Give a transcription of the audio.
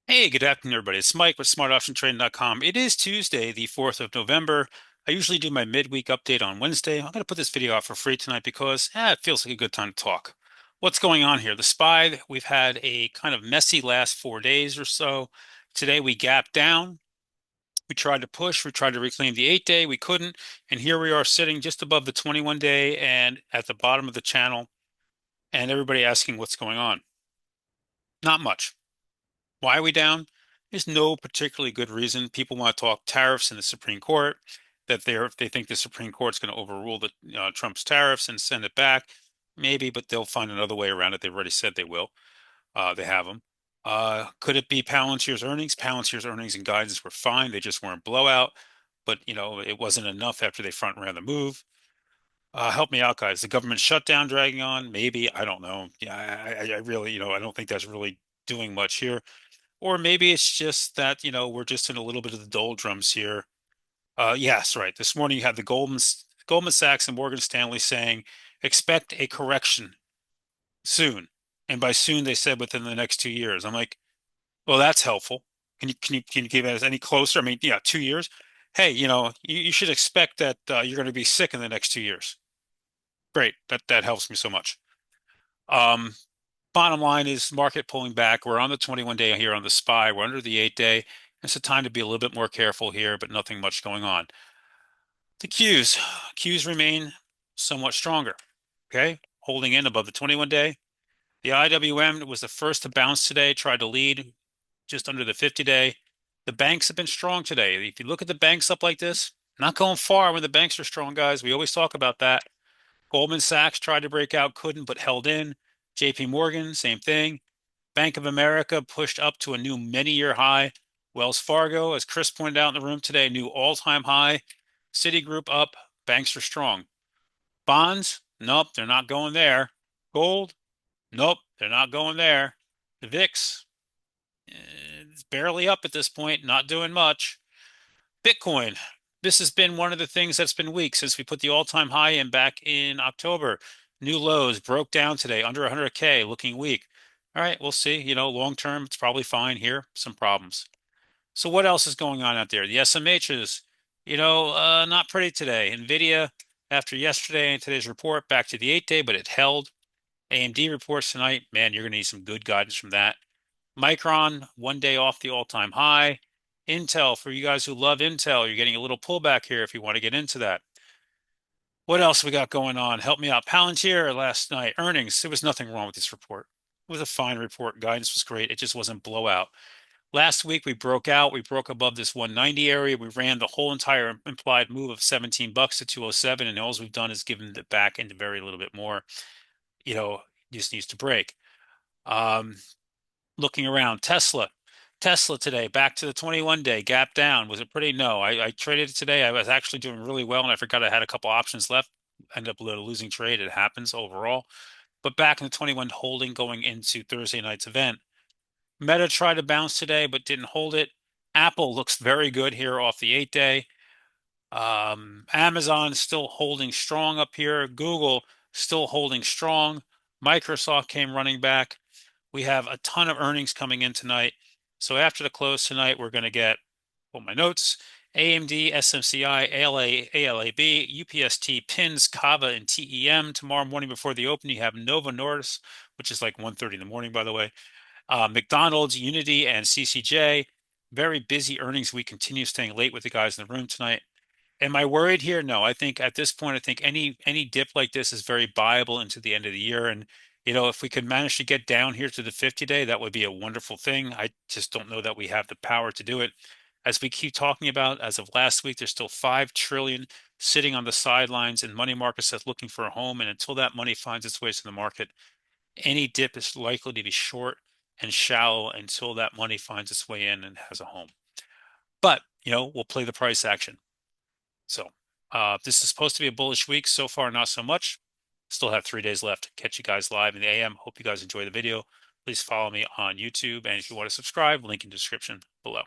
Hey, good afternoon, everybody. It's Mike with smartoptiontrading.com. It is Tuesday, the 4th of November. I usually do my midweek update on Wednesday. I'm going to put this video out for free tonight because it feels like a good time to talk. What's going on here? The SPY, we've had a kind of messy last 4 days or so. Today we gapped down. We tried to push. We tried to reclaim the 8 day. We couldn't. And here we are sitting just above the 21 day and at the bottom of the channel. And everybody asking what's going on. Not much. Why are we down? There's no particularly good reason. People want to talk tariffs in the Supreme Court, that they think the Supreme Court's going to overrule the Trump's tariffs and send it back. Maybe, but they'll find another way around it. They've already said they will. They have them. Could it be Palantir's earnings? Palantir's earnings and guidance were fine. They just weren't blowout. But it wasn't enough after they front ran the move. Help me out, guys. The government shutdown dragging on? Maybe. I don't know. Yeah, I really, I don't think that's really doing much here. Or maybe it's just that, we're just in a little bit of the doldrums here. Yes, right. This morning you had the Goldman Sachs and Morgan Stanley saying, expect a correction soon. And by soon they said within the next 2 years. I'm like, well, that's helpful. Can you give us any closer? I mean, yeah, 2 years. Hey, you should expect that you're going to be sick in the next 2 years. Great. That helps me so much. Um, Bottom line is market pulling back. We're on the 21 day here on the SPY. We're under the 8 day. It's a time to be a little bit more careful here, but nothing much going on. The Qs remain somewhat stronger. Okay, holding in above the 21 day. The IWM was the first to bounce today, tried to lead just under the 50 day. The banks have been strong today. If you look at the banks up like this, not going far when the banks are strong, guys. We always talk about that. Goldman Sachs tried to break out, couldn't, but held in. JP Morgan, same thing. Bank of America pushed up to a new many-year high. Wells Fargo, as Chris pointed out in the room today, new all-time high. Citigroup up. Banks are strong. Bonds, nope, they're not going there. Gold, nope, they're not going there. The VIX, it's barely up at this point, not doing much. Bitcoin, this has been one of the things that's been weak since we put the all-time high in back in October. New lows broke down today, under 100K, looking weak. All right, we'll see. Long term, it's probably fine here. Some problems. So what else is going on out there? The SMHs, not pretty today. Nvidia, after yesterday and today's report, back to the 8 day, but it held. AMD reports tonight. Man, you're going to need some good guidance from that. Micron, 1 day off the all-time high. Intel, for you guys who love Intel, you're getting a little pullback here if you want to get into that. What else we got going on? Help me out. Palantir last night, earnings. There was nothing wrong with this report. It was a fine report. Guidance was great. It just wasn't blowout. Last week we broke out. We broke above this 190 area. We ran the whole entire implied move of $17 to 207, and all we've done is given it back into very little bit more. Just needs to break. Um, Looking around, Tesla today back to the 21 day gap down. Was it pretty? No, I traded it today. I was actually doing really well, and I forgot I had a couple options left. Ended up losing trade. It happens overall, but back in the 21 holding going into Thursday night's event. Meta tried to bounce today, but didn't hold it. Apple looks very good here off the 8 day. Amazon still holding strong up here. Google still holding strong. Microsoft came running back. We have a ton of earnings coming in tonight. So after the close tonight, we're going to get, pull my notes, AMD, SMCI, ALA, ALAB, UPST, PINS, Kava, and TEM. Tomorrow morning before the open, you have Nova Nordisk, which is like 1:30 in the morning, by the way. McDonald's, Unity, and CCJ. Very busy earnings week. Continue staying late with the guys in the room tonight. Am I worried here? No. I think at this point, I think any dip like this is very viable into the end of the year. And if we could manage to get down here to the 50 day, that would be a wonderful thing. I just don't know that we have the power to do it. As we keep talking about, as of last week, there's still 5 trillion sitting on the sidelines in money markets that's looking for a home. And until that money finds its way to the market, any dip is likely to be short and shallow until that money finds its way in and has a home. But, we'll play the price action. So this is supposed to be a bullish week. So far, not so much. Still have 3 days left. Catch you guys live in the AM. Hope you guys enjoy the video. Please follow me on YouTube. And if you want to subscribe, link in the description below.